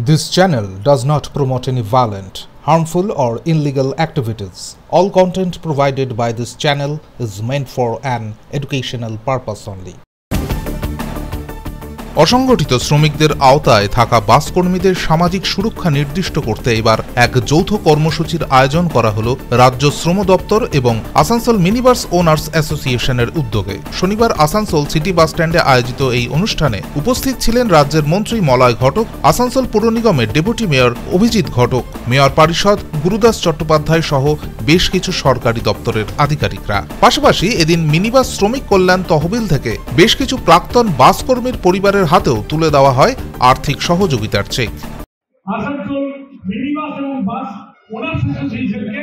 This channel does not promote any violent, harmful or illegal activities. All content provided by this channel is meant for an educational purpose only. অসংগঠিত শ্রমিকদের আওতায় থাকা বাস কর্মীদের সামাজিক সুরক্ষা নির্দিষ্ট করতে এবার এক যৌথ কর্মসূচির আয়োজন করা হলো রাজ্য শ্রম দপ্তর এবং আসানসোল মিনিবাস ওনার্স অ্যাসোসিয়েশনের উদ্যোগে। শনিবার আসানসোল সিটি বাস স্ট্যান্ডে আয়োজিত এই অনুষ্ঠানে উপস্থিত ছিলেন রাজ্যের মন্ত্রী মলয় ঘটক, আসানসোল পৌর নিগমের ডেপুটি মেয়র অভিজিৎ ঘটক, মেয়র পরিষদ গুরুদাস চট্টোপাধ্যায় সহ বেশ কিছু সরকারি দপ্তরের আধিকারিকরা। পাশাপাশি এদিন মিনিবাস শ্রমিক কল্যাণ তহবিল থেকে বেশ কিছু প্রাক্তন বাস কর্মীর পরিবারের হাতেও তুলে দেওয়া হয় আর্থিক সহযোগিতার চেক। আসানসোল মিনিবাস এবং বাস ওনার্স অ্যাসোসিয়েশনকে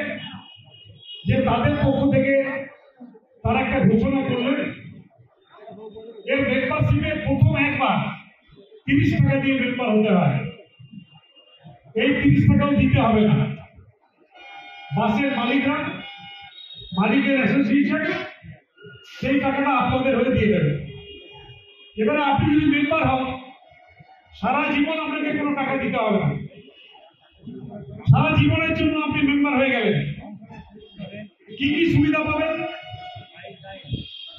যে তাদের পক্ষ থেকে তারা একটা ঘোষণা করলেন, এর মেম্বারশিপে প্রথম একবার 30 টাকা দিয়ে মেম্বার হতে হয়। এই 30 টাকাও দিতে হবে না, বাসের মালিকের অ্যাসোসিয়েশন সেই টাকাটা আপনাদের হয়ে দিয়ে দেবে। এবারে আপনি যদি মেম্বার হন, সারা জীবন আপনাকে কোনো টাকা দিতে হবে না। সারা জীবনের জন্য আপনি মেম্বার হয়ে গেলেন। কি কি সুবিধা পাবেন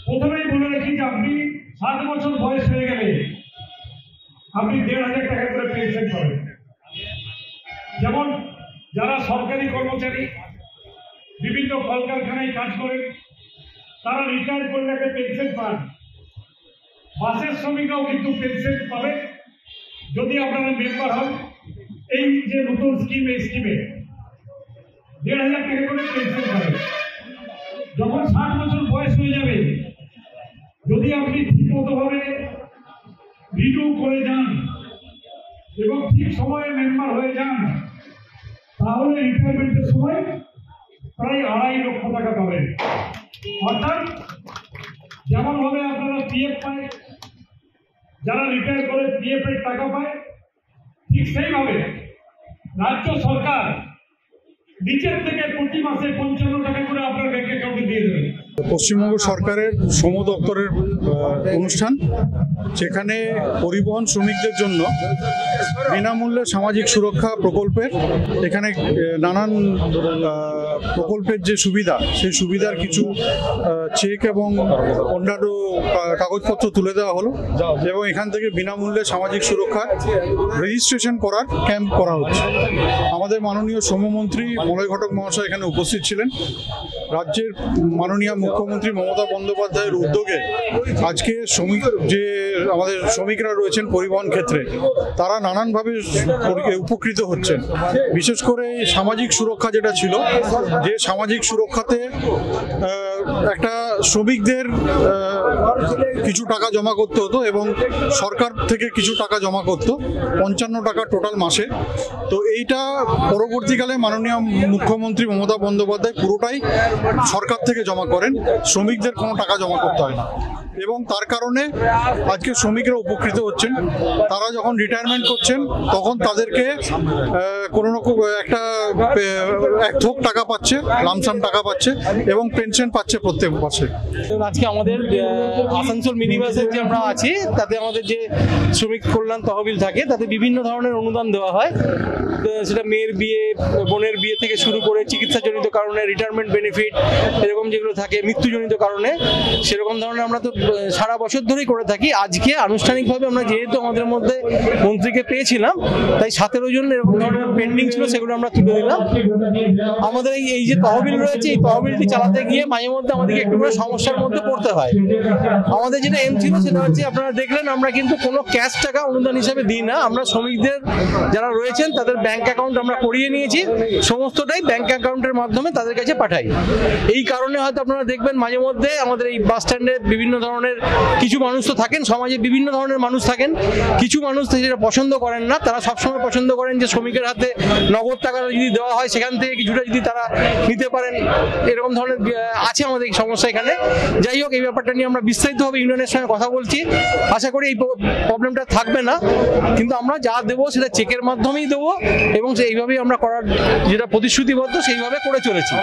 প্রথমেই বলে রাখি যে আপনি 60 বছর বয়স হয়ে গেলে আপনি 1,500 টাকা করে পেনশন পাবেন। যেমন যারা সরকারি কর্মচারী বিভিন্ন কলকারখানায় কাজ করেন, তারা রিটায়ার করলে একটা পেনশন পান। বাসের শ্রমিকরাও কিন্তু পেনশন পাবে যদি আপনারা মেম্বার হন। এই যে নতুন স্কিম, এই স্কিমে 1,500 টাকা করে পেনশন পাবে। যখন 60 বছর বয়স হয়ে যাবে, যদি আপনি ঠিকমতোভাবে রিনিউ করে যান এবং ঠিক সময়ে মেম্বার হয়ে যান, তাহলে রিটায়ারমেন্টের সময় প্রায় 2.5 লক্ষ টাকা পাবেন। অর্থাৎ যেমন ভাবে আপনারা পিএফ পায়, যারা রিটায়ার করে পিএফ এর টাকা পায়, ঠিক সেইভাবে রাজ্য সরকার নিচের থেকে প্রতি মাসে 55 টাকা করে আপনার ব্যাংক অ্যাকাউন্টে দিয়ে দেবে। পশ্চিমবঙ্গ সরকারের শ্রম দপ্তরের অনুষ্ঠান, যেখানে পরিবহন শ্রমিকদের জন্য বিনামূল্যে সামাজিক সুরক্ষা প্রকল্পের এখানে নানান প্রকল্পের যে সুবিধা, সেই সুবিধার কিছু চেক এবং অন্যান্য কাগজপত্র তুলে দেওয়া হলো এবং এখান থেকে বিনামূল্যে সামাজিক সুরক্ষা রেজিস্ট্রেশন করার ক্যাম্প করা হচ্ছে। আমাদের মাননীয় শ্রমমন্ত্রী মলয় ঘটক মহাশয় এখানে উপস্থিত ছিলেন। রাজ্যের মাননীয় মুখ্যমন্ত্রী মমতা বন্দ্যোপাধ্যায়ের উদ্যোগে আজকে যে আমাদের শ্রমিকরা রয়েছেন পরিবহন ক্ষেত্রে, তারা নানানভাবে উপকৃত হচ্ছেন। বিশেষ করে সামাজিক সুরক্ষা যেটা ছিল, যে সামাজিক সুরক্ষাতে একটা শ্রমিকদের কিছু টাকা জমা করতে হতো এবং সরকার থেকে কিছু টাকা জমা করতো, 55 টাকা টোটাল মাসে। তো এইটা পরবর্তীকালে মাননীয় মুখ্যমন্ত্রী মমতা বন্দ্যোপাধ্যায় পুরোটাই সরকার থেকে জমা করেন, শ্রমিকদের কোনো টাকা জমা করতে হয় না এবং তার কারণে আজকে শ্রমিকরা উপকৃত হচ্ছেন। তারা যখন রিটায়ারমেন্ট করছেন তখন তাদেরকে কোনো রকম একটা এক থোক টাকা পাচ্ছে, লামসাম টাকা পাচ্ছে এবং পেনশন পাচ্ছে প্রত্যেক মাসে। আজকে আমাদের আসানসোল মিনিবাসের যে আমরা আছি, তাতে আমাদের যে শ্রমিক কল্যাণ তহবিল থাকে, তাতে বিভিন্ন ধরনের অনুদান দেওয়া হয়। সেটা মেয়ের বিয়ে, বোনের বিয়ে থেকে শুরু করে চিকিৎসাজনিত কারণে রিটায়ারমেন্ট বেনিফিট, এরকম যেগুলো থাকে মৃত্যুজনিত কারণে, সেরকম ধরনের আমরা তো সারা বছর ধরেই করে থাকি। আজকে আনুষ্ঠানিকভাবে আমরা যেহেতু আমাদের মধ্যে মন্ত্রীকে পেয়েছিলাম, তাই 17 জন এরকম ধরনের পেন্ডিং ছিল, সেগুলো আমরা তুলে দিলাম। আমাদের এই যে তহবিল রয়েছে, এই তহবিলটি চালাতে গিয়ে মাঝে মধ্যে আমাদেরকে একটু করে সমস্যার মধ্যে পড়তে হয়। আমাদের যেটা এম ছিল সেটা হচ্ছে, আপনারা দেখলেন আমরা কিন্তু কোনো ক্যাশ টাকা অনুদান হিসেবে দিই না। আমরা শ্রমিকদের যারা রয়েছেন তাদের ব্যাংক অ্যাকাউন্ট আমরা করিয়ে নিয়েছি, সমস্তটাই ব্যাংক অ্যাকাউন্টের মাধ্যমে তাদের কাছে পাঠাই। এই কারণে হয়তো আপনারা দেখবেন মাঝে মধ্যে আমাদের এই বাস স্ট্যান্ডে বিভিন্ন ধরনের কিছু মানুষ তো থাকেন, সমাজে বিভিন্ন ধরনের মানুষ থাকেন। কিছু মানুষ যেটা পছন্দ করেন না, তারা সবসময় পছন্দ করেন যে শ্রমিকের হাতে নগদ টাকা যদি দেওয়া হয়, সেখান থেকে কিছুটা যদি তারা নিতে পারেন, এরকম ধরনের আছে আমাদের এই সমস্যা এখানে। যাই হোক, এই ব্যাপারটা নিয়ে আমরা বিস্তারিতভাবে ইউনিয়নের সঙ্গে কথা বলছি। আশা করি এই প্রবলেমটা থাকবে না, কিন্তু আমরা যা দেবো সেটা চেকের মাধ্যমেই দেবো এবং এইভাবেই আমরা করার যেটা প্রতিশ্রুতিবদ্ধ সেইভাবে করে চলেছি।